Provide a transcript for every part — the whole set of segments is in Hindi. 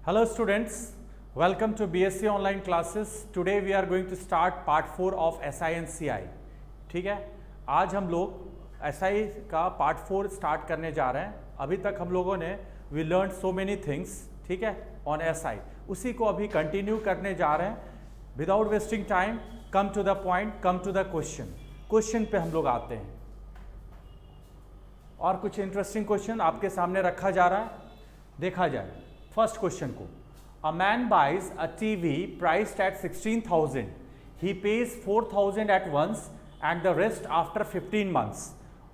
Hello students, welcome to BSc online classes. Today we are going to start part 4 of SI and CI. ठीक है, आज हम लोग SI का पार्ट 4 स्टार्ट करने जा रहे हैं. अभी तक हम लोगों ने we learned so many things, ठीक है, on SI. उसी को अभी कंटिन्यू करने जा रहे हैं. Without wasting time, come to the point, come to the question. Question पे हम लोग आते हैं और कुछ इंटरेस्टिंग क्वेश्चन आपके सामने रखा जा रहा है. देखा जाए फर्स्ट क्वेश्चन को. A man buys a TV priced at 16,000. He pays 4,000 at once and the rest after 15 months,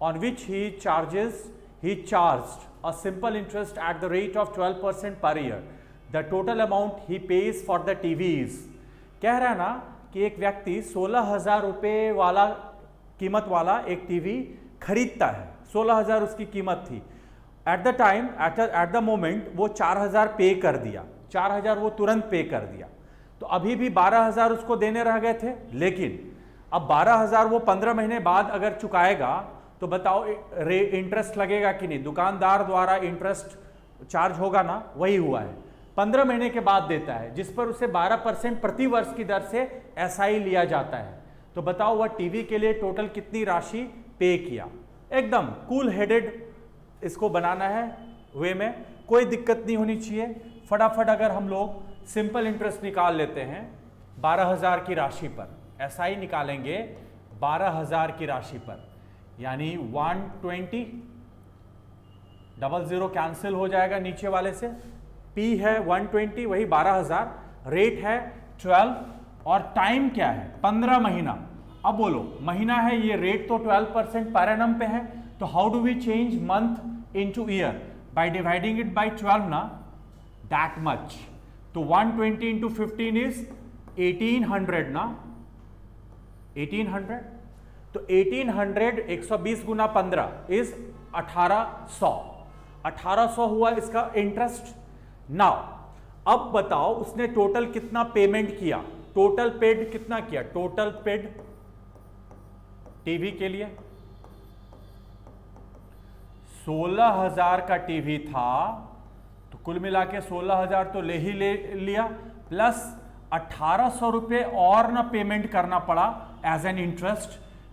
on which he charged a simple interest at the rate of 12% per year. The total amount he pays for the TV is. कह रहा है ना कि एक व्यक्ति 16,000 रुपये वाला कीमत वाला एक टीवी खरीदता है. 16,000 उसकी कीमत थी. At the time at the moment वो 4,000 पे कर दिया. 4,000 वो तुरंत पे कर दिया. तो अभी भी 12,000 उसको देने रह गए थे. लेकिन अब 12,000 वो 15 महीने बाद अगर चुकाएगा तो बताओ इंटरेस्ट लगेगा कि नहीं. दुकानदार द्वारा इंटरेस्ट चार्ज होगा ना, वही हुआ है. 15 महीने के बाद देता है, जिस पर उसे 12% प्रति वर्ष की दर से एसआई लिया जाता है. तो बताओ वह टीवी के लिए टोटल कितनी राशि पे किया. एकदम कूल हेडेड इसको बनाना है वे में, कोई दिक्कत नहीं होनी चाहिए. फटाफट अगर हम लोग सिंपल इंटरेस्ट निकाल लेते हैं 12,000 की राशि पर, एसआई निकालेंगे 12,000 की राशि पर, यानी 120, 00 कैंसिल हो जाएगा नीचे वाले से. P है 120, वही 12,000. रेट है 12 और टाइम क्या है 15 महीना. अब बोलो महीना है, ये रेट तो 12% पर एनम पे है. तो how do we change month into year? By dividing it by 12 ना, दैट मच. तो 120 इंटू 15 इज 1800 ना, 1800. तो 1800 120 गुना 15 इज 1800. 1800 हुआ इसका इंटरेस्ट. नाउ अब बताओ उसने टोटल कितना पेमेंट किया. टोटल पेड कितना किया? टोटल पेड टीवी के लिए 16,000 का टीवी था, तो कुल मिला के 16,000 तो ले लिया, प्लस 1,800 रुपये और ना पेमेंट करना पड़ा as an interest.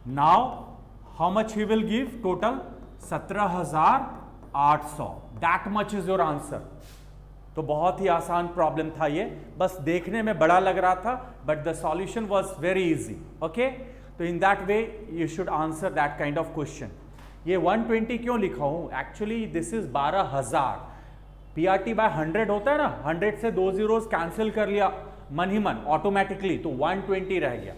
Now how much he will give? Total 17,800. That much is your answer. तो बहुत ही आसान प्रॉब्लम था ये, बस देखने में बड़ा लग रहा था, but the solution was very easy. Okay, तो in that way you should answer that kind of question. ये 120 क्यों लिखा हूं? Actually this is 12,000. PRT by 100 होता है ना, 100 से 2 zeros कैंसिल कर लिया मन ही मन ऑटोमेटिकली, तो 120 रह गया.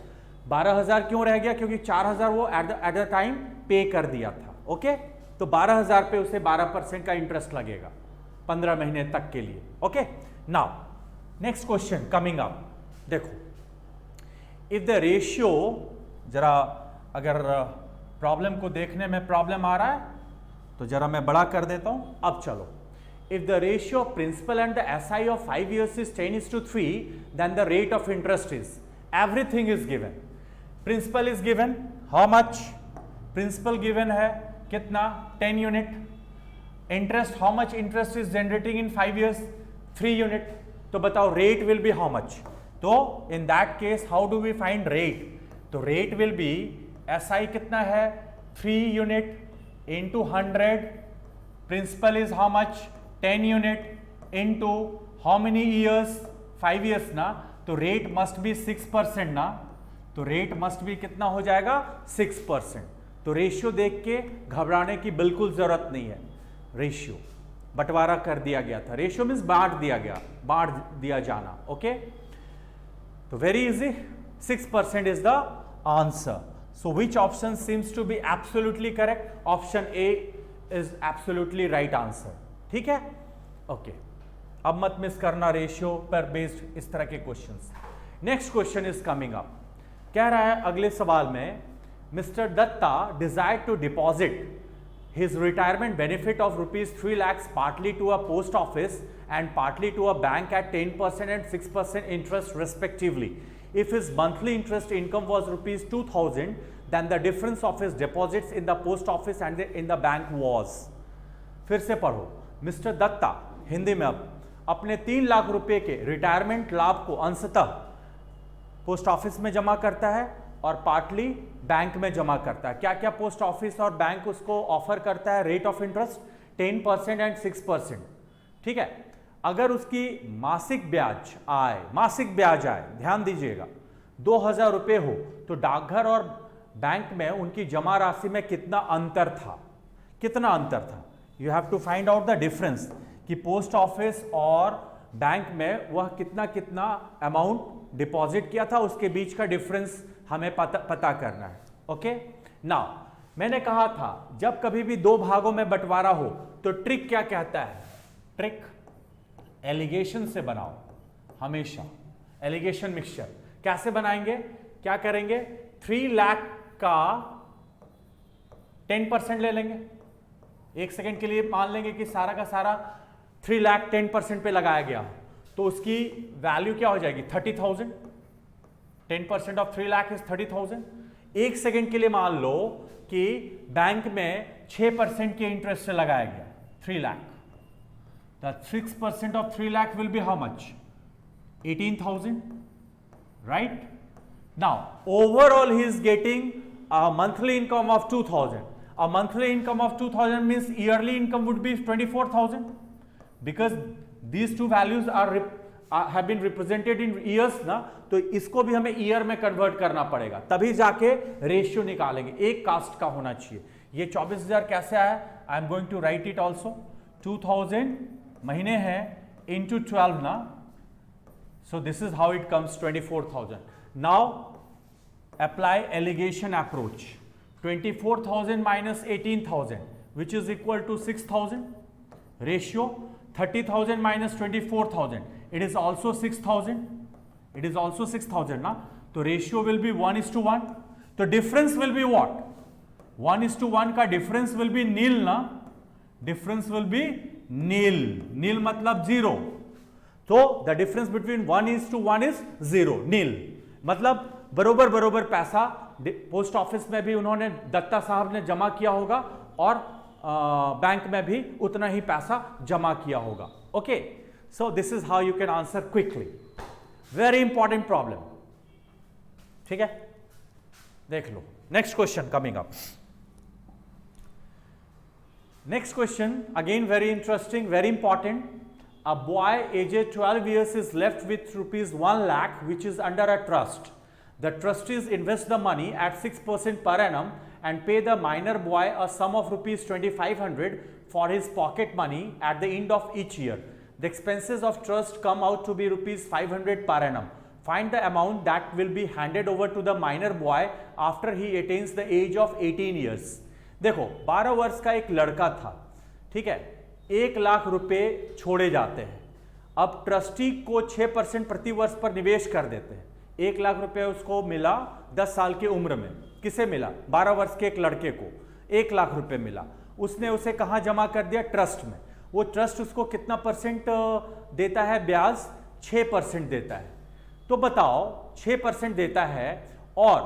12,000 क्यों रह गया? क्योंकि 4,000 वो एट द टाइम पे कर दिया था. ओके, तो 12,000 पे उसे 12% का इंटरेस्ट लगेगा 15 महीने तक के लिए. Okay, now next question coming up. देखो, इफ द रेशियो, जरा अगर प्रॉब्लम को देखने में प्रॉब्लम आ रहा है तो जरा मैं बड़ा कर देता हूं. अब चलो, if the ratio of principal and the SI of 5 years is 10:3, then the rate of interest is, everything is given. Principal is given, how much? Principal given है कितना? 10 unit. Interest, how much interest is generating in 5 years? 3 unit. तो बताओ rate will be how much? तो in that case how do we find rate? तो रेट विल बी, एसआई कितना है? 3 unit into 100. Principal is how much? 10 unit into how many years? 5 years ना. तो रेट मस्ट बी 6% ना. तो रेट मस्ट बी कितना हो जाएगा? 6%. तो रेशियो देख के घबराने की बिल्कुल जरूरत नहीं है. रेशियो बंटवारा कर दिया गया था. रेशियो मीन्स बांट दिया गया, बांट दिया जाना. ओके, तो very easy, 6% is the answer. So which option seems to be absolutely correct? Option A is absolutely right answer. ठीक है, ओके. अब मत मिस करना रेशियो पर बेस्ड इस तरह के questions. Next question is coming up. कह रहा है अगले सवाल में, mister Datta desire to deposit his retirement benefit of rupees 3 lakhs partly to a post office and partly to a bank at 10% and 6% interest respectively. If his monthly interest income was rupees 2,000, then the difference of his deposits in the post office and in the bank was. फिर से पढ़ो. मिस्टर दत्ता, हिंदी में अब, अपने 3 लाख रुपए के रिटायरमेंट लाभ को अंशतः पोस्ट ऑफिस में जमा करता है और पार्टली बैंक में जमा करता है। क्या क्या पोस्ट ऑफिस और बैंक उसको ऑफर करता है? Rate of interest 10% and 6%। ठीक है, अगर उसकी मासिक ब्याज आए, ध्यान दीजिएगा, 2000 रुपए हो तो डाकघर और बैंक में उनकी जमा राशि में कितना अंतर था? You have to find out the difference कि पोस्ट ऑफिस और बैंक में वह कितना अमाउंट डिपॉजिट किया था, उसके बीच का डिफरेंस हमें पता करना है। ओके, नाउ मैंने कहा था जब कभी भी 2 भागों में बंटवारा हो तो ट्रिक क्या कहता है? ट्रिक एलिगेशन से बनाओ, हमेशा एलिगेशन मिक्सचर। कैसे बनाएंगे? क्या करेंगे? 3 लाख का 10% ले लेंगे। 1 सेकेंड के लिए मान लेंगे कि सारा का सारा 3 लाख 10% पे लगाया गया, तो उसकी वैल्यू क्या हो जाएगी? 30,000। 10% ऑफ 3 लाख इज 30,000। 1 सेकेंड के लिए मान लो कि बैंक में 6% के इंटरेस्ट से लगाया गया 3 lakh. The 6% of 3 lakh will be how much? 18,000, right? Now, overall he is getting a monthly income of 2,000. A monthly income of 2,000 means yearly income would be 24,000. Because these two values have been represented in years ना, तो इसको भी हमें ईयर में कन्वर्ट करना पड़ेगा, तभी जाके रेशियो निकालेंगे। एक कास्ट का होना चाहिए। ये 24,000 कैसे आया? I am going to write it also. 2,000 महीने हैं इंटू 12 ना, so this is how it comes 24,000। Now apply alligation approach. 24,000 minus 18,000 which is equal to 6,000। Ratio 30,000 minus 24,000, it is also 6,000। It is also 6,000 ना, तो रेशियो विल बी 1:1। तो डिफरेंस विल बी व्हाट? 1:1 का डिफरेंस विल बी नील ना, डिफरेंस विल बी नील मतलब 0। तो द डिफरेंस बिटवीन 1:1 इज 0, नील। मतलब बरोबर पैसा पोस्ट ऑफिस में भी उन्होंने, दत्ता साहब ने जमा किया होगा और बैंक में भी उतना ही पैसा जमा किया होगा। Okay, so this is how you can answer quickly. Very important problem. ठीक है, देख लो। Next question coming up. Next question, again very interesting, very important. A boy aged 12 years is left with rupees 1 lakh which is under a trust. The trustees invest the money at 6% per annum and pay the minor boy a sum of rupees 2,500 for his pocket money at the end of each year. The expenses of trust come out to be rupees 500 per annum. Find the amount that will be handed over to the minor boy after he attains the age of 18 years. देखो, 12 वर्ष का एक लड़का था, ठीक है, 1 लाख रुपए छोड़े जाते हैं। अब ट्रस्टी को 6% प्रति वर्ष पर निवेश कर देते हैं। 1 लाख रुपए उसको मिला 10 साल की उम्र में। किसे मिला? 12 वर्ष के एक लड़के को 1 लाख रुपए मिला। उसने उसे कहाँ जमा कर दिया? ट्रस्ट में। वो ट्रस्ट उसको कितना परसेंट देता है? ब्याज 6% देता है। तो बताओ, 6% देता है और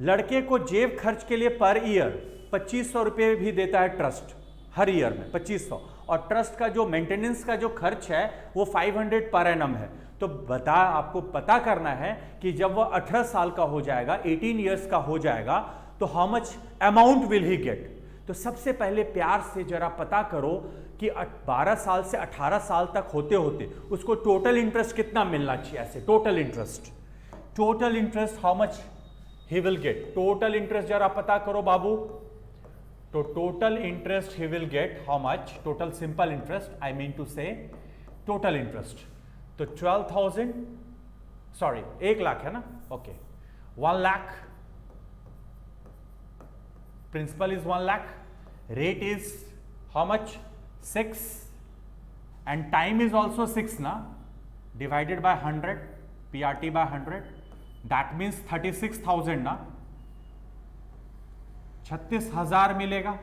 लड़के को जेब खर्च के लिए पर ईयर 2,500 रुपये भी देता है ट्रस्ट, हर ईयर में 2,500। और ट्रस्ट का जो मेंटेनेंस का जो खर्च है वो 500 पर एनम है। तो आपको पता करना है कि जब वह 18 साल का हो जाएगा, 18 ईयर्स का हो जाएगा, तो how much amount will he get. तो सबसे पहले प्यार से जरा पता करो कि 12 साल से 18 साल तक होते होते उसको टोटल इंटरेस्ट कितना मिलना चाहिए। ऐसे total interest how much he will get. Total interest जरा पता करो बाबू। तो total interest he will get how much? Total simple interest, I mean to say total interest. तो 12,000, सॉरी 1 लाख है ना, okay, 1 lakh. Principal is 1 lakh, rate is how much? 6, and time is also 6 ना, divided by 100, PRT by 100, that means 36,000 ना, 36,000 मिलेगा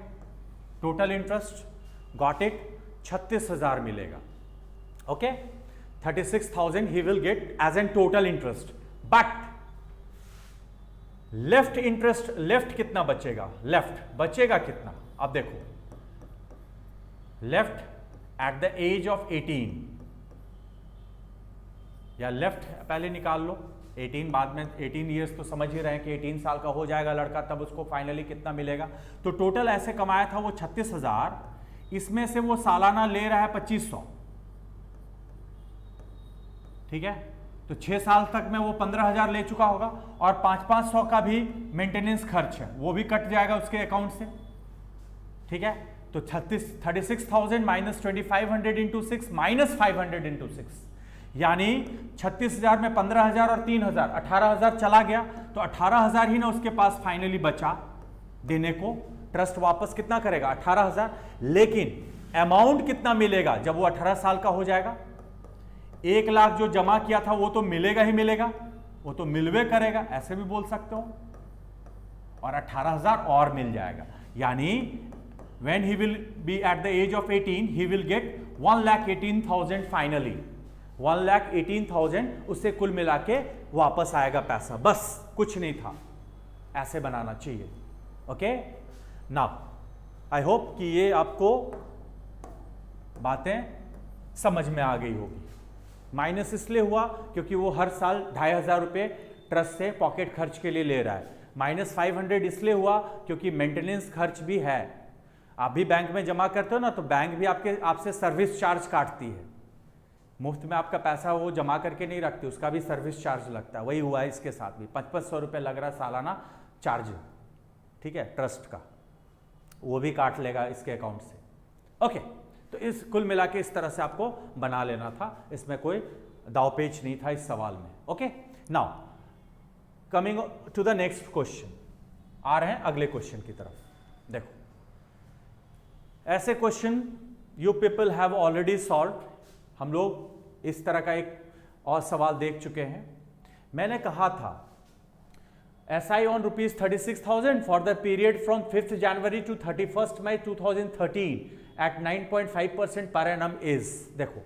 टोटल इंटरेस्ट। Got it? 36,000 मिलेगा। Okay, 36,000 he will get as an total interest, but left interest, left कितना बचेगा? लेफ्ट बचेगा कितना? अब देखो, left at the age of 18, या लेफ्ट पहले निकाल लो, 18 बाद में, 18 ईयर्स तो समझ ही रहे हैं कि 18 साल का हो जाएगा लड़का तब उसको फाइनली कितना मिलेगा। तो टोटल ऐसे कमाया था वो 36,000, इसमें से वो सालाना ले रहा है 2500, ठीक है। तो 6 साल तक में वो 15,000 ले चुका होगा, और 500 का भी मेंटेनेंस खर्च है वो भी कट जाएगा उसके अकाउंट से, ठीक है। तो 36,000 माइनस 2,500 इंटू 6 माइनस 500 इंटू 6, यानी 36,000 में 15,000 और 3,000, 18,000 चला गया। तो 18,000 ही ना उसके पास फाइनली बचा देने को। ट्रस्ट वापस कितना करेगा? 18,000। लेकिन अमाउंट कितना मिलेगा जब वो 18 साल का हो जाएगा? 1 लाख जो जमा किया था वो तो मिलेगा ही मिलेगा, वो तो मिलवे करेगा, ऐसे भी बोल सकते हो, और 18,000 और मिल जाएगा। यानी when he will be at the age of 18 he will get 1,18,000 finally, 1,18,000 उससे कुल मिला के वापस आएगा पैसा, बस कुछ नहीं था। ऐसे बनाना चाहिए। ओके, नाउ आई होप कि ये आपको बातें समझ में आ गई होगी। माइनस इसलिए हुआ क्योंकि वो हर साल 2,500 रुपये ट्रस्ट से पॉकेट खर्च के लिए ले रहा है। माइनस 500 इसलिए हुआ क्योंकि मेंटेनेंस खर्च भी है। आप भी बैंक में जमा करते हो ना, तो बैंक भी आपसे सर्विस चार्ज काटती है। मुफ्त में आपका पैसा वो जमा करके नहीं रखती, उसका भी सर्विस चार्ज लगता है। वही हुआ है इसके साथ भी, 500 रुपये लग रहा है सालाना चार्ज, ठीक है, ट्रस्ट का, वो भी काट लेगा इसके अकाउंट से। ओके, तो इस कुल मिला के इस तरह से आपको बना लेना था, इसमें कोई दावपेच नहीं था इस सवाल में। Okay, now coming to the next question, आ रहे हैं अगले क्वेश्चन की तरफ। देखो, ऐसे question you people have already solve. हम लोग इस तरह का एक और सवाल देख चुके हैं। मैंने कहा था SI on ₹36,000 for the period from 5th January to 31st May 2013 at 9.5% per annum is। देखो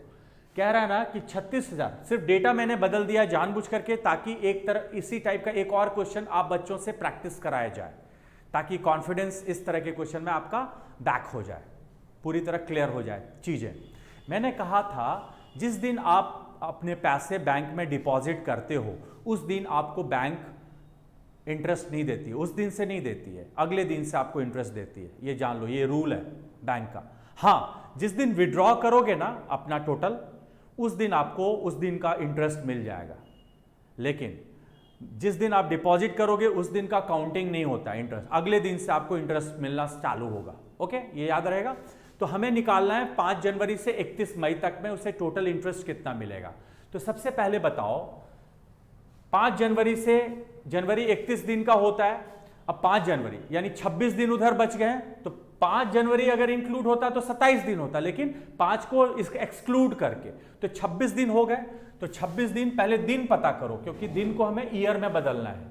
कह रहा है ना कि 36,000, सिर्फ डेटा मैंने बदल दिया जानबूझ करके, ताकि एक तरह इसी टाइप का एक और क्वेश्चन आप बच्चों से प्रैक्टिस कराया जाए, ताकि कॉन्फिडेंस इस तरह के क्वेश्चन में आपका बैक हो जाए, पूरी तरह क्लियर हो जाए चीजें। मैंने कहा था जिस दिन आप अपने पैसे बैंक में डिपॉजिट करते हो उस दिन आपको बैंक इंटरेस्ट नहीं देती है, उस दिन से नहीं देती है, अगले दिन से आपको इंटरेस्ट देती है। ये जान लो, ये रूल है बैंक का। हाँ, जिस दिन विड्रॉ करोगे ना अपना टोटल, उस दिन आपको उस दिन का इंटरेस्ट मिल जाएगा, लेकिन जिस दिन आप डिपॉजिट करोगे उस दिन का काउंटिंग नहीं होता इंटरेस्ट, अगले दिन से आपको इंटरेस्ट मिलना चालू होगा। ओके, ये याद रहेगा। तो हमें निकालना है 5 जनवरी से 31 मई तक में उसे टोटल इंटरेस्ट कितना मिलेगा। तो सबसे पहले बताओ, 5 जनवरी से जनवरी 31 दिन का होता है, अब 5 जनवरी यानी 26 दिन उधर बच गए, तो 5 जनवरी अगर इंक्लूड होता तो 27 दिन होता, लेकिन 5 को एक्सक्लूड करके तो 26 दिन हो गए। तो 26 दिन, पहले दिन पता करो क्योंकि दिन को हमें ईयर में बदलना है।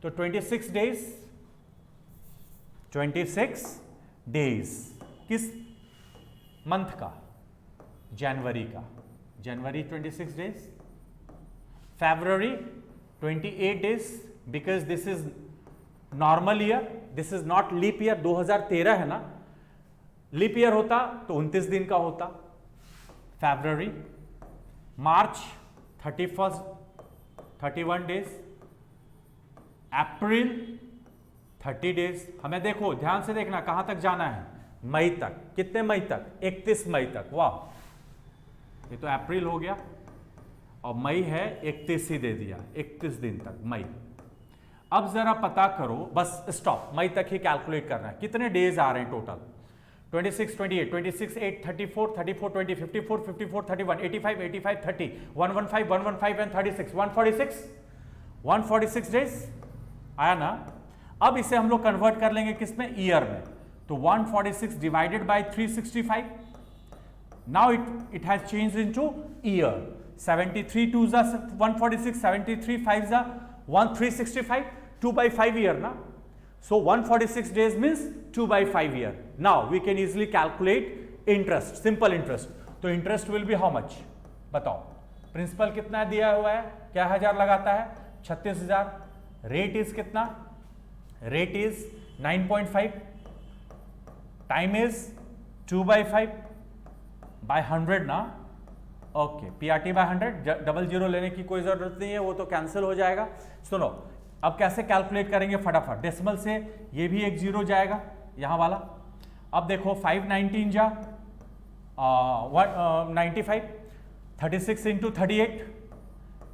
तो 26 डेज, 26 डेज किस मंथ का? जनवरी का। January 26 days, February 28 days because this is normal year, this is not leap year. 2013 है ना, लीप ईयर होता तो 29 दिन का होता फरवरी। मार्च 31 डेज, अप्रैल 30 डेज। हमें देखो, ध्यान से देखना कहां तक जाना है, मई तक। कितने मई तक? 31 मई तक। वाह, ये तो अप्रैल हो गया और मई है 31 ही दे दिया, 31 दिन तक मई। अब जरा पता करो, बस स्टॉप, मई तक ही कैलकुलेट करना है कितने डेज आ रहे हैं टोटल। 26, 28, 26, 8, 34, 34, 20, 54, 54, 31, 85, 85, 30, 115, 115 एंड 36, 146 डेज आया ना। अब इसे हम लोग कन्वर्ट कर लेंगे किसमें? ईयर में। तो 146 divided by 365, now it has changed into year. 73 2 जा 146, 73 5 जा 365, 2/5 ईयर ना। So 146 days means 2/5 year. Now we can easily calculate interest, simple interest. तो interest will be how much? बताओ, प्रिंसिपल कितना दिया हुआ है, क्या हजार लगाता है? 36,000। रेट इज कितना? Rate is 9.5, time is 2/5 by 100 ना, okay, PRT by 100, double zero लेने की कोई जरूरत नहीं है, वो तो कैंसिल हो जाएगा। सुनो अब कैसे कैलकुलेट करेंगे फटाफट, डेसिमल से ये भी एक जीरो जाएगा यहाँ वाला। अब देखो 519 जा 95, 36 इंटू 38,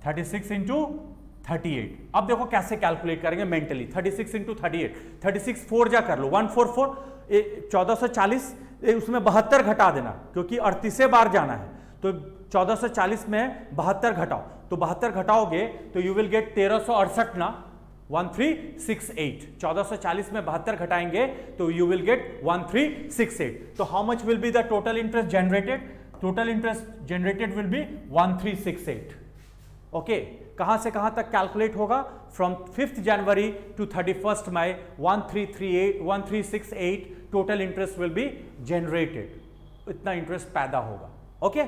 36 इंटू 38। अब देखो कैसे कैलकुलेट करेंगे मेंटली, 36 इंटू 38, 36 4 जा कर लो 144, 1440, उसमें 72 घटा देना क्योंकि 38 बार जाना है, तो 1440 में 72 घटाओ, तो 72 घटाओगे तो यू विल गेट 1368 ना, 1368। 1440 में 72 घटाएंगे तो यू विल गेट 1368। तो how much will be the total interest generated? Total interest generated will be 1368। Okay, कहां से कहां तक कैलकुलेट होगा? From 5th January to 31st May 1368 total interest will be generated, इतना इंटरेस्ट पैदा होगा। Okay,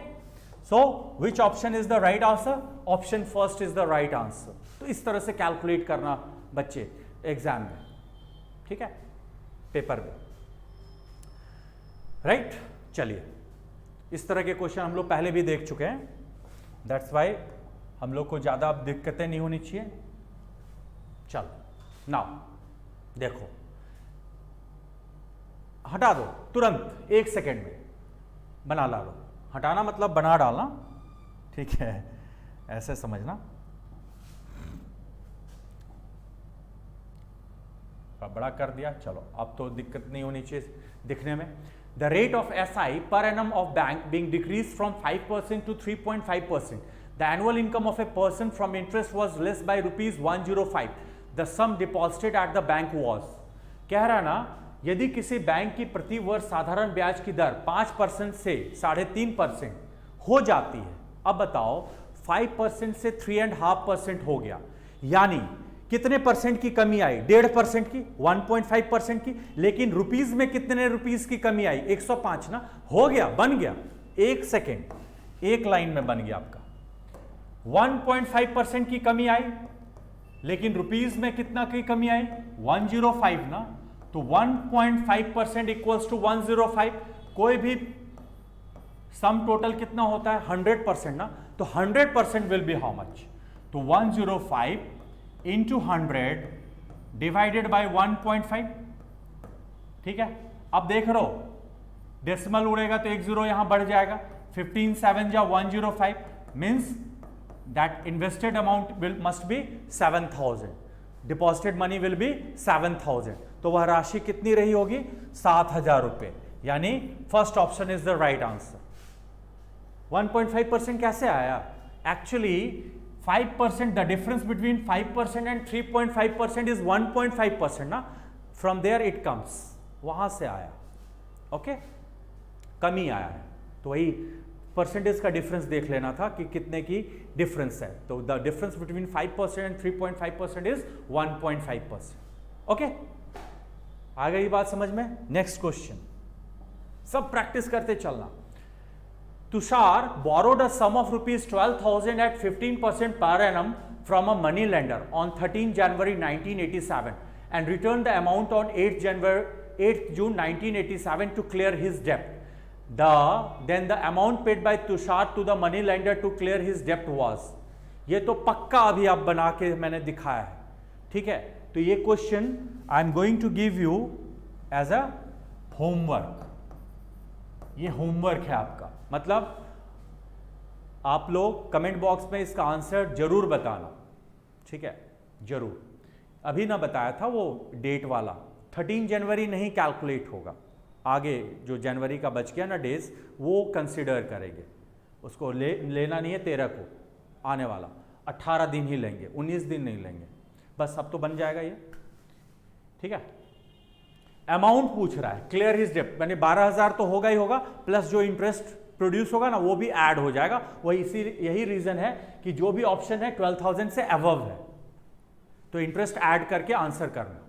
so which option is the right answer? Option first is the right answer. तो इस तरह से कैलकुलेट करना बच्चे एग्जाम में, ठीक है, पेपर में, राइट। चलिए, इस तरह के क्वेश्चन हम लोग पहले भी देख चुके हैं, दैट्स वाई हम लोग को ज्यादा अब दिक्कतें नहीं होनी चाहिए। चलो नाउ देखो, हटा दो तुरंत 1 सेकेंड में, बना ला लो। हटाना मतलब बना डालना, ठीक है, ऐसे समझना। अब बड़ा कर दिया, चलो अब तो दिक्कत नहीं होनी चाहिए दिखने में। द रेट ऑफ SI पर annum of bank being decrease from 5% to 3.5%. The annual income of a person from interest was less by ₹105. The sum deposited at the bank was. कह रहा ना, यदि किसी बैंक की प्रति वर्ष साधारण ब्याज की दर 5% से 3.5% हो जाती है, अब बताओ 5% से 3.5% हो गया, यानी कितने परसेंट की कमी आई? 1.5% की, 1.5% की, लेकिन रुपीज में कितने रुपीज की कमी आई? 105 ना, हो गया, बन गया, 1 सेकेंड, एक लाइन में बन गया आपका। 1.5% की कमी आई, लेकिन रुपीज में कितना की कमी आई? 105 ना, तो 1.5% इक्वल्स टू 105। कोई भी सम टोटल कितना होता है? 100% ना, तो 100% विल बी हाउ मच? तो 105 इंटू 100 डिवाइडेड बाय 1.5, ठीक है। अब देख रहे हो, डेसिमल उड़ेगा तो एक जीरो यहां बढ़ जाएगा, 15 7 जा 105, means that invested amount must be 7,000, deposited money will be 7,000, तो वह राशि कितनी रही होगी? 7,000 रुपए, यानी first option is the right answer. 1.5% कैसे आया? Actually 5%, the difference between 5% and 3.5% is 1.5% ना, फ्रॉम देयर इट कम्स, वहां से आया। ओके, कमी आया है, तो वही परसेंटेज का डिफरेंस देख लेना था कि कितने की डिफरेंस है। तो the difference between 5% and 3.5% is 1.5%। ओके, आ गई बात समझ में? नेक्स्ट क्वेश्चन, सब प्रैक्टिस करते चलना। Tushar borrowed a sum of ₹12,000 at 15% per annum from a money lender on 13 January 1987 and returned the amount on 8 June 1987 to clear his debt. Then the amount paid by Tushar to the money lender to clear his debt was. ये तो पक्का अभी आप बना के मैंने दिखाया है, ठीक है। तो ये question I am going to give you as a homework, ये होमवर्क है आपका, मतलब आप लोग कमेंट बॉक्स में इसका आंसर जरूर बताना, ठीक है, जरूर। अभी ना बताया था वो डेट वाला, 13 जनवरी नहीं कैलकुलेट होगा, आगे जो जनवरी का बच गया ना डेज, वो कंसिडर करेंगे, उसको लेना नहीं है 13 को आने वाला, 18 दिन ही लेंगे, 19 दिन नहीं लेंगे, बस अब तो बन जाएगा ये, ठीक है। अमाउंट पूछ रहा है, क्लियर हिज डेब्ट, यानी 12,000 तो होगा ही होगा, प्लस जो इंटरेस्ट प्रोड्यूस होगा ना वो भी ऐड हो जाएगा, वही यही रीजन है कि जो भी ऑप्शन है 12,000 से अबव है तो इंटरेस्ट ऐड करके आंसर करना।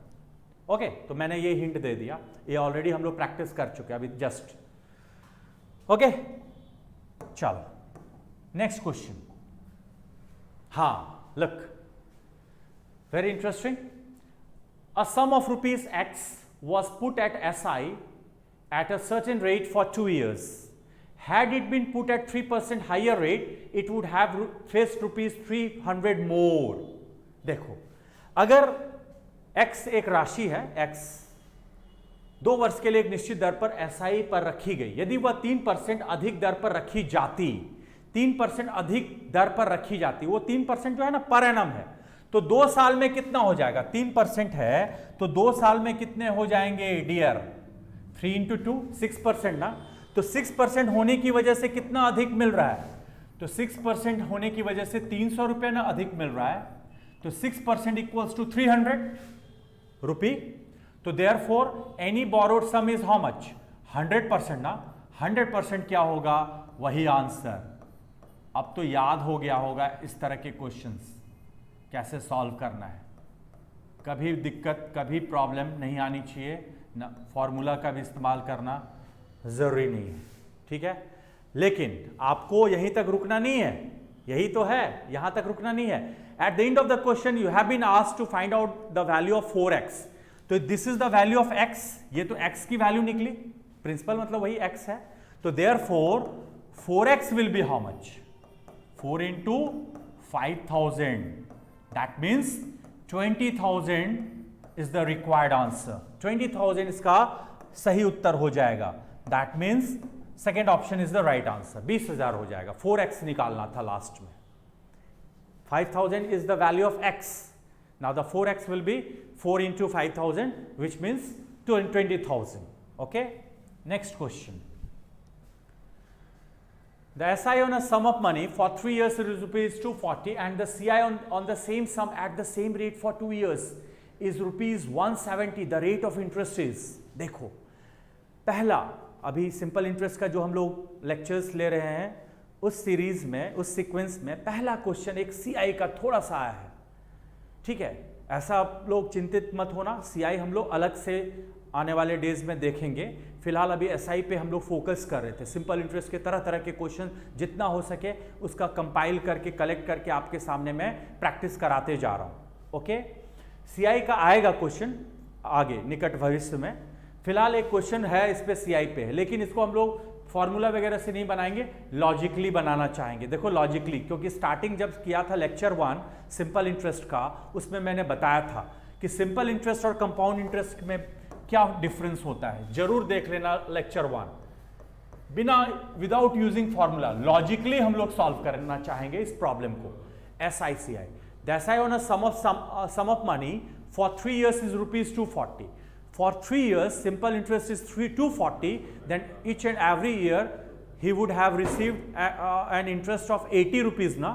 ओके, तो मैंने ये हिंट दे दिया, ये ऑलरेडी हम लोग प्रैक्टिस कर चुके हैं अभी जस्ट। ओके, चलो नेक्स्ट क्वेश्चन। हाँ, look, very interesting. A sum of ₹X was put at SI at a certain rate for 2 years. Had it been put at 3% higher rate, it would have faced rupees 300 more. देखो, अगर x एक राशि है, x 2 वर्ष के लिए एक निश्चित दर पर SI पर रखी गई, यदि वह 3% अधिक दर पर रखी जाती, 3% अधिक दर पर रखी जाती, वो 3% जो है ना पर एनम है, तो 2 साल में कितना हो जाएगा? 3% है तो 2 साल में कितने हो जाएंगे डियर? 3 इंटू 2 6% ना, तो 6% होने की वजह से कितना अधिक मिल रहा है? तो 6% होने की वजह से 300 रुपए ना अधिक मिल रहा है, तो 6% इक्वल्स टू 300 रुपी। तो therefore any borrowed some is how much? 100% ना, 100% क्या होगा? वही आंसर। अब तो याद हो गया होगा इस तरह के क्वेश्चंस कैसे सॉल्व करना है। कभी दिक्कत, कभी प्रॉब्लम नहीं आनी चाहिए ना, फॉर्मूला का भी इस्तेमाल करना जरूरी नहीं है, ठीक है। लेकिन आपको यहीं तक रुकना नहीं है, यही तो है, यहां तक रुकना नहीं है। At the end of the question you have been asked to find out the value of 4x, तो this is the value of x, ये तो x की वैल्यू निकली, प्रिंसिपल मतलब वही x है, तो therefore 4x will be how much? 4 into 5000, that means 20,000 is the required answer. 20,000 इसका सही उत्तर हो जाएगा, that means second option is the right answer. 20,000 हो जाएगा, 4x निकालना था लास्ट में। 5,000 is the value of x, now the 4x will be 4 into 5,000 which means 20,000. Okay, next question. The SI on a sum of money for 3 years is rupees 240 and the CI on the same sum at the same rate for 2 years is rupees 170. The rate of interest is, देखो पहला, अभी सिंपल इंटरेस्ट का जो हम लोग लेक्चर्स ले रहे हैं उस सीरीज में, उस सीक्वेंस में पहला क्वेश्चन एक CI का थोड़ा सा आया है, ठीक है। ऐसा आप लोग चिंतित मत होना, CI हम लोग अलग से आने वाले डेज में देखेंगे। फिलहाल अभी SI पे हम लोग फोकस कर रहे थे। सिंपल इंटरेस्ट के तरह तरह के क्वेश्चन जितना हो सके उसका कंपाइल करके, कलेक्ट करके आपके सामने मैं प्रैक्टिस कराते जा रहा हूँ। ओके, CI का आएगा क्वेश्चन आगे निकट भविष्य में। फिलहाल एक क्वेश्चन है इस पे CI पे है, लेकिन इसको हम लोग फॉर्मूला वगैरह से नहीं बनाएंगे, लॉजिकली बनाना चाहेंगे। देखो लॉजिकली, क्योंकि स्टार्टिंग जब किया था लेक्चर 1 सिंपल इंटरेस्ट का, उसमें मैंने बताया था कि सिंपल इंटरेस्ट और कंपाउंड इंटरेस्ट में क्या डिफरेंस होता है। जरूर देख लेना लेक्चर 1, बिना विदाउट यूजिंग फॉर्मूला लॉजिकली हम लोग सॉल्व करना चाहेंगे इस प्रॉब्लम को। SI the SI on a sum of money for 3 years is rupees 240. For 3 years simple interest is 240, then each and every year he would have received an interest of 80 rupees ना।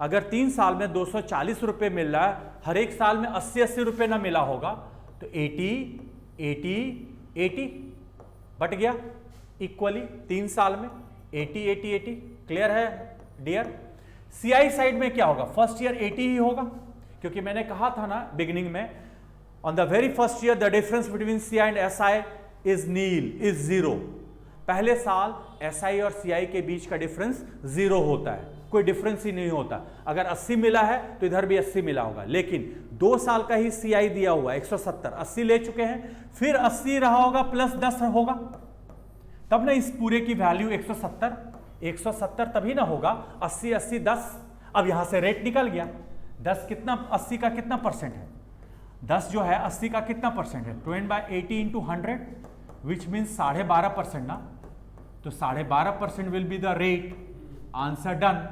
अगर 3 साल में 240 रुपये मिल रहा है, हर एक साल में 80-80 रुपये ना मिला होगा, तो 80 बट गया इक्वली 3 साल में 80। क्लियर है डियर? CI साइड में क्या होगा? फर्स्ट ईयर 80 ही होगा, क्योंकि मैंने कहा था ना बिगिनिंग में, on the very first year the difference between CI and SI is nil, is zero. पहले साल SI और CI के बीच का डिफरेंस जीरो होता है, कोई डिफरेंस ही नहीं होता। अगर 80 मिला है तो इधर भी 80 मिला होगा, लेकिन 2 साल का ही CI दिया हुआ 170, 80 ले चुके हैं, फिर 80 रहा होगा प्लस 10 होगा, तब ना इस पूरे की वैल्यू 170 तभी ना होगा। 80 10, अब यहां से रेट निकल गया। 10 कितना, 80 का कितना परसेंट है? 10 जो है 80 का कितना परसेंट है? 20/80 into 100 विच मीन्स 12.5% ना, तो 12.5% will be the rate. Answer done.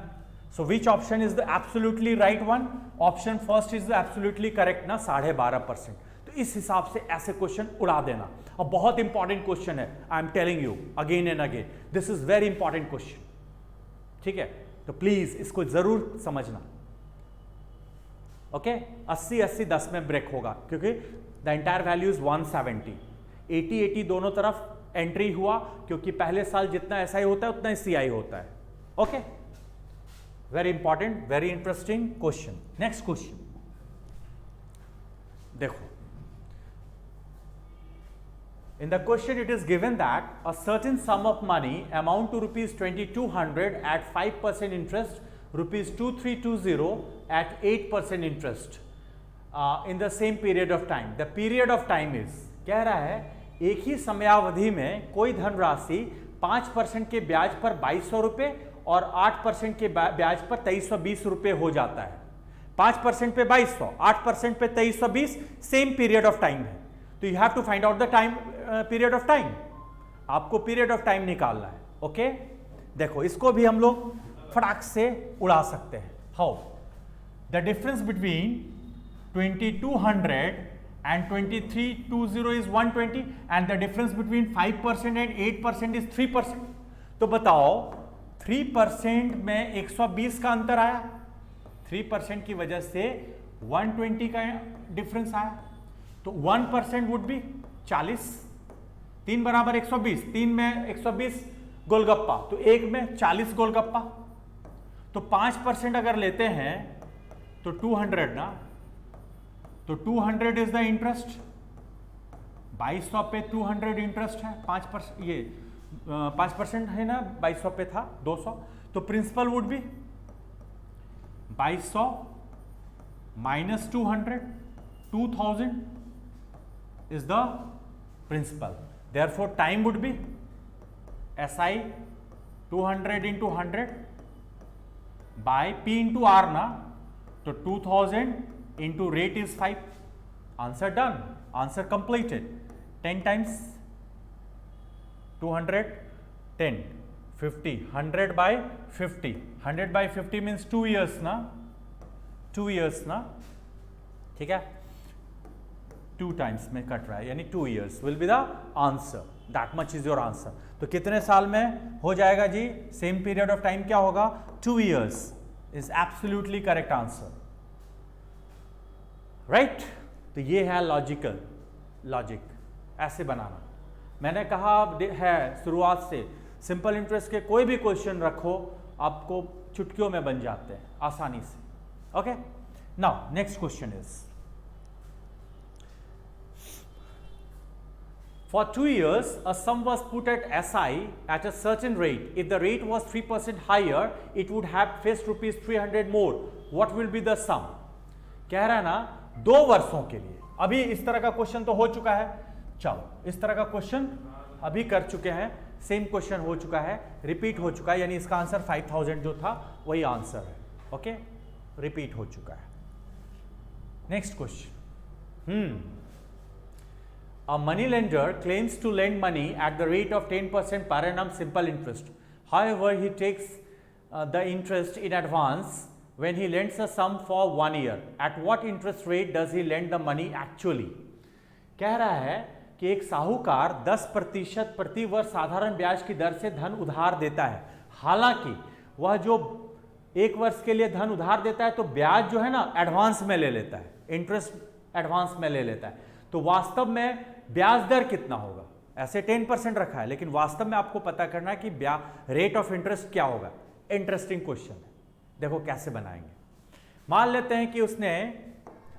So which option is the absolutely right one? Option first is the absolutely correct ना, 12.5%। तो इस हिसाब से ऐसे क्वेश्चन उड़ा देना, और बहुत इंपॉर्टेंट क्वेश्चन है, I am telling you again and again, this is very important question, ठीक है। तो प्लीज इसको जरूर समझना। ओके, 80 10 में ब्रेक होगा, क्योंकि द एंटायर वैल्यू इज 170। 80 दोनों तरफ एंट्री हुआ, क्योंकि पहले साल जितना SI होता है उतना ही CI होता है। Okay, very important, very interesting question. Next question देखो, in the question it is given that a certain sum of money amount to rupees 2200 at 5% interest, rupees 2320 at 8% interest in the same period of time. The period of time is, कह रहा है एक ही समयावधि में कोई धनराशि 5% के ब्याज पर 2200 रुपये और 8% के ब्याज पर 2320 रुपये हो जाता है। 5% पे 2200, 8% पे 2320, सेम पीरियड ऑफ टाइम है। तो you have to find out the time, period of time. आपको पीरियड ऑफ टाइम निकालना है। ओके, देखो इसको भी हम लोग फटाक से उड़ा सकते हैं। How? The difference between 2200 and 2320 is 120 and the difference between 5% and 8% is 3%। तो बताओ 3% में 120 का अंतर आया, 3% की वजह से 120 का डिफरेंस आया। तो 1% वुड बी 40, 3 बराबर 120, 3 में 120 गोलगप्पा, तो 1 में 40 गोलगप्पा। तो 5% अगर लेते हैं तो 200 ना, तो 200 इज द इंटरेस्ट। 2200 पे 200 इंटरेस्ट है, 5%, ये 5% है ना, 2200 पे था 200। तो principal would be 2200 minus 200, 2000 is the principal. Therefore time would be SI 200 into 100 by P into R ना, तो 2000 into rate is 5। Answer done, answer completed। 10 times 200, 10, 50, 100 by 50, 100 by 50 means 2 years ना, 2 years ना, ठीक है, 2 times में कट रहा है, यानी 2 years will be the answer। That much is your answer। तो कितने साल में हो जाएगा जी? सेम पीरियड ऑफ टाइम क्या होगा? 2 years is absolutely correct answer। Right? तो ये है लॉजिकल, लॉजिक ऐसे बनाना। मैंने कहा है शुरुआत से, सिंपल इंटरेस्ट के कोई भी क्वेश्चन रखो आपको चुटकियों में बन जाते हैं आसानी से। Okay, now next question is, for 2 years a sum was put at SI at a certain rate। if the rate was 3% higher it would have faced rupees 300 more। what will be the sum? कह रहा है ना 2 वर्षों के लिए। अभी इस तरह का क्वेश्चन तो हो चुका है, चलो इस तरह का क्वेश्चन अभी कर चुके हैं, सेम क्वेश्चन हो चुका है, रिपीट हो चुका है, यानी इसका आंसर 5000 जो था वही आंसर है। ओके, रिपीट हो चुका है। Next question, a money lender claims to lend money at the rate of 10% per annum simple interest। however he takes the interest in advance when he lends a sum for 1 year। at what interest rate does he lend the money actually? कह रहा है कि एक साहूकार 10% प्रति वर्ष साधारण ब्याज की दर से धन उधार देता है। हालांकि वह जो 1 वर्ष के लिए धन उधार देता है तो ब्याज जो है ना एडवांस में ले लेता है, इंटरेस्ट एडवांस में ले लेता है। तो वास्तव में ब्याज दर कितना होगा? ऐसे 10% रखा है, लेकिन वास्तव में आपको पता करना है कि रेट ऑफ इंटरेस्ट क्या होगा। इंटरेस्टिंग क्वेश्चन है, देखो कैसे बनाएंगे। मान लेते हैं कि उसने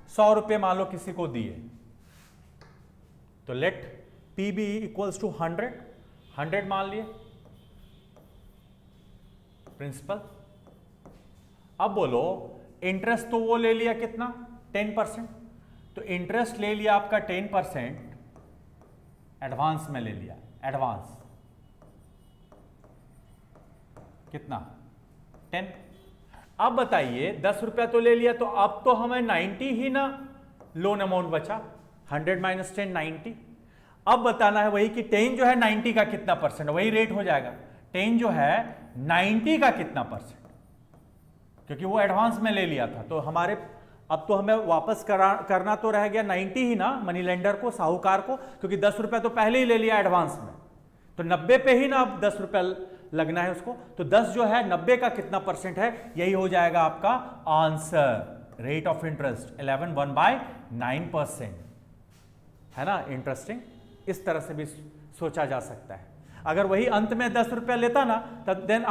100 रुपये मान लो किसी को दिए, तो let P B equals to 100 मान लिए प्रिंसिपल। अब बोलो इंटरेस्ट तो वो ले लिया कितना? 10%। तो इंटरेस्ट ले लिया आपका 10%, एडवांस में ले लिया, एडवांस कितना? 10। अब बताइए 10 रुपया तो ले लिया, तो अब तो हमें 90 ही ना लोन अमाउंट बचा, 100 माइनस 10 90। अब बताना है वही कि 10 जो है 90 का कितना परसेंट, वही रेट हो जाएगा। 10 जो है 90 का कितना परसेंट, क्योंकि वो एडवांस में ले लिया था, तो हमारे अब तो हमें वापस करना तो रह गया 90 ही ना मनी लेंडर को, साहूकार को, क्योंकि 10 रुपया तो पहले ही ले लिया एडवांस में, तो 90 पे ही ना अब 10 रुपया लगना है उसको। तो 10 जो है 90 का कितना परसेंट है, यही हो जाएगा आपका आंसर। रेट ऑफ इंटरेस्ट 11/9% है ना। इंटरेस्टिंग, इस तरह से भी सोचा जा सकता है। अगर वही अंत में 10 रुपया लेता ना, तब then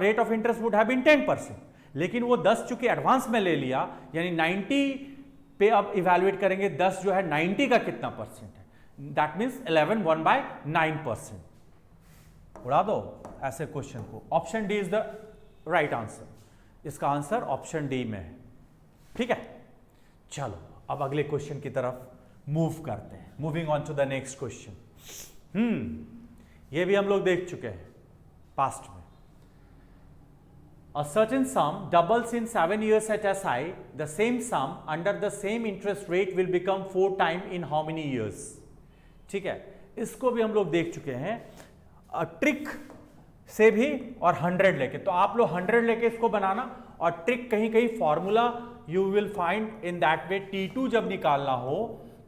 rate of interest would have been 10%, लेकिन वो 10 चूंकि एडवांस में ले लिया, यानी 90 पे अब इवैल्यूएट करेंगे 10 जो है 90 का कितना परसेंट है, दैट मीन्स 11/9%। उड़ा दो ऐसे क्वेश्चन को। Option D is the right answer, इसका आंसर ऑप्शन डी में है। ठीक है, चलो अब अगले क्वेश्चन की तरफ मूव करते हैं। Moving on to the next question. ये भी हम लोग देख चुके हैं पास्ट में। A certain sum doubles in 7 years at SI. The same sum under the same interest rate will become 4 times in how many years? ठीक है, इसको भी हम लोग देख चुके हैं ट्रिक से भी और 100 लेके। तो आप लोग 100 लेके इसको बनाना, और ट्रिक कहीं कहीं formula you will find in that way. T2 जब निकालना हो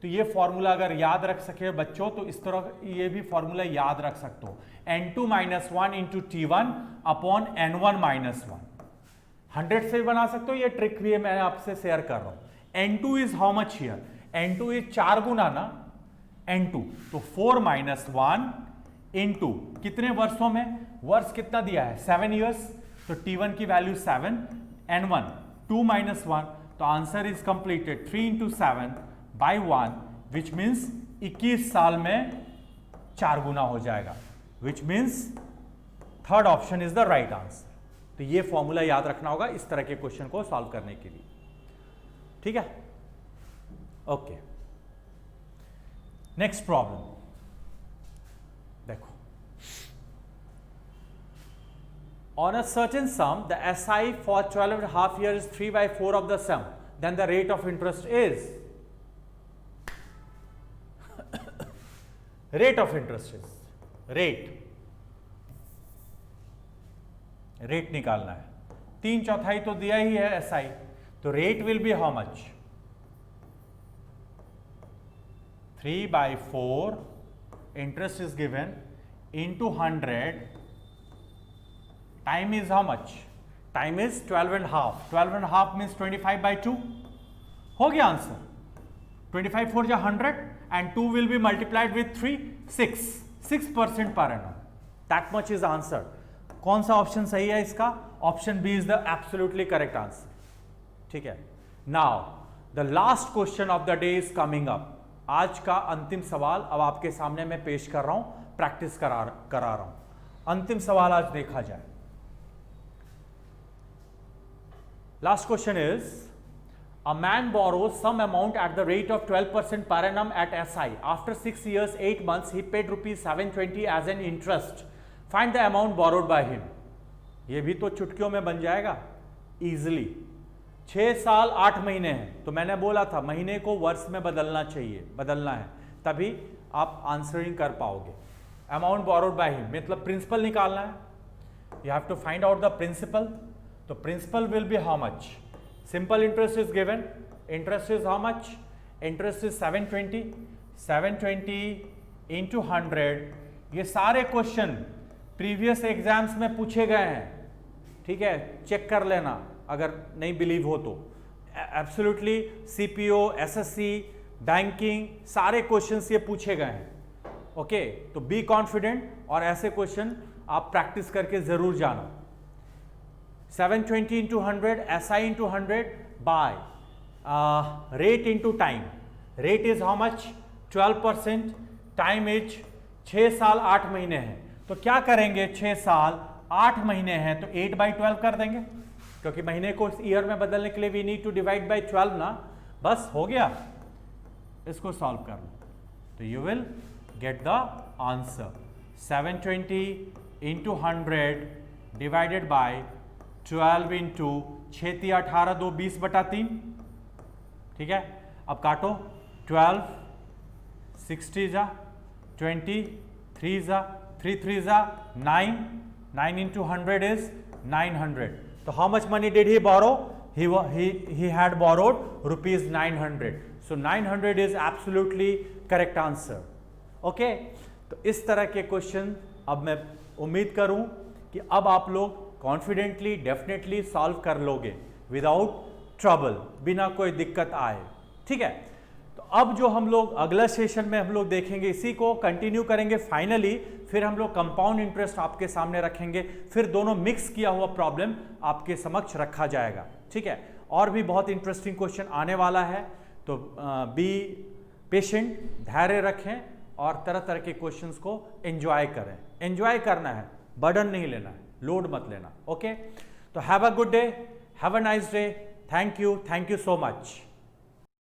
तो ये फॉर्मूला अगर याद रख सके बच्चों तो इस तरह ये भी फॉर्मूला याद रख सकते हो, n2 - 1 into T1 upon n1 - 1। 100 से भी बना सकते हो, ये ट्रिक भी है मैं आपसे शेयर कर रहा हूं। n2 is how much here? n2 is 4 गुना ना n2, तो 4 - 1 इंटू कितने वर्षों में? वर्ष कितना दिया है? 7 ईयर्स, तो T1 की वैल्यू 7, n1 2 - 1, तो answer is completed 3 into 7 by 1, which means 21 साल में 4 गुना हो जाएगा, which means third option is the right answer. तो ये फॉर्मूला याद रखना होगा इस तरह के क्वेश्चन को सॉल्व करने के लिए, ठीक है? ओके, नेक्स्ट प्रॉब्लम देखो। On a certain sum, the SI for 12.5 years is 3/4 of the sum. Then the rate of interest is rate of interest is rate निकालना है। 3/4 तो दिया ही है SI, तो rate will be how much? 3/4 interest is given into 100. Time is how much? Time is 12.5. 12.5 means 25/2. हो गया answer. 25 4 100 and 2 will be multiplied with 3, 6% per annum. That much is answer. कौन सा ऑप्शन सही है इसका? Option B is the absolutely correct answer, ठीक है? Now the last question of the day is coming up. आज का अंतिम सवाल अब आपके सामने मैं पेश कर रहा हूं, प्रैक्टिस करा रहा हूं। अंतिम सवाल आज देखा जाए। Last question is, a man borrows some amount at the rate of 12% per annum at SI. After 6 years, 8 months, he paid rupees 720 as an interest. Find the amount borrowed by him. ये भी तो चुटकियों में बन जाएगा easily. 6 साल 8 महीने हैं, तो मैंने बोला था महीने को वर्ष में बदलना चाहिए, बदलना है, तभी आप आंसरिंग कर पाओगे। Amount borrowed by him मतलब प्रिंसिपल निकालना है। You have to find out the principal. तो principal will be how much? Simple interest is given, interest is how much? Interest is 720 into 100। ये सारे क्वेश्चन प्रीवियस एग्जाम्स में पूछे गए हैं, ठीक है? चेक कर लेना अगर नहीं बिलीव हो तो। एब्सोल्युटली CPO, SSC, बैंकिंग सारे क्वेश्चंस ये पूछे गए हैं, ओके? तो बी कॉन्फिडेंट और ऐसे क्वेश्चन आप प्रैक्टिस करके जरूर जाना। 720 into 100, SI into 100 by rate into time. Rate is how much? 12%. Time is 6 साल 8 महीने हैं, तो क्या करेंगे? 6 साल 8 महीने हैं तो 8/12 कर देंगे, क्योंकि महीने को ईयर में बदलने के लिए we need to divide by 12 ना। बस हो गया, इसको सॉल्व कर लो तो you will get the answer. 720 into 100 divided by 12 into 6 × 18 2 20/3, ठीक है? अब काटो 12 60 जा 20 3 जा 3 3 जा 9 इंटू 100 इज 900। तो how much money did he borrow? he had borrowed rupees 900. So 900 is absolutely correct answer. Okay, तो इस तरह के क्वेश्चन अब मैं उम्मीद करूं कि अब आप लोग कॉन्फिडेंटली डेफिनेटली सॉल्व कर लोगे विदाउट ट्रबल, बिना कोई दिक्कत आए, ठीक है? तो अब जो हम लोग अगला सेशन में हम लोग देखेंगे, इसी को कंटिन्यू करेंगे फाइनली। फिर हम लोग कंपाउंड इंटरेस्ट आपके सामने रखेंगे, फिर दोनों मिक्स किया हुआ प्रॉब्लम आपके समक्ष रखा जाएगा, ठीक है? और भी बहुत इंटरेस्टिंग क्वेश्चन आने वाला है, तो बी पेशेंट, धैर्य रखें और तरह तरह के क्वेश्चंस को एंजॉय करें। एंजॉय करना है, बर्डन नहीं लेना है, लोड मत लेना, ओके? तो have a good day, have a nice day, thank you so much.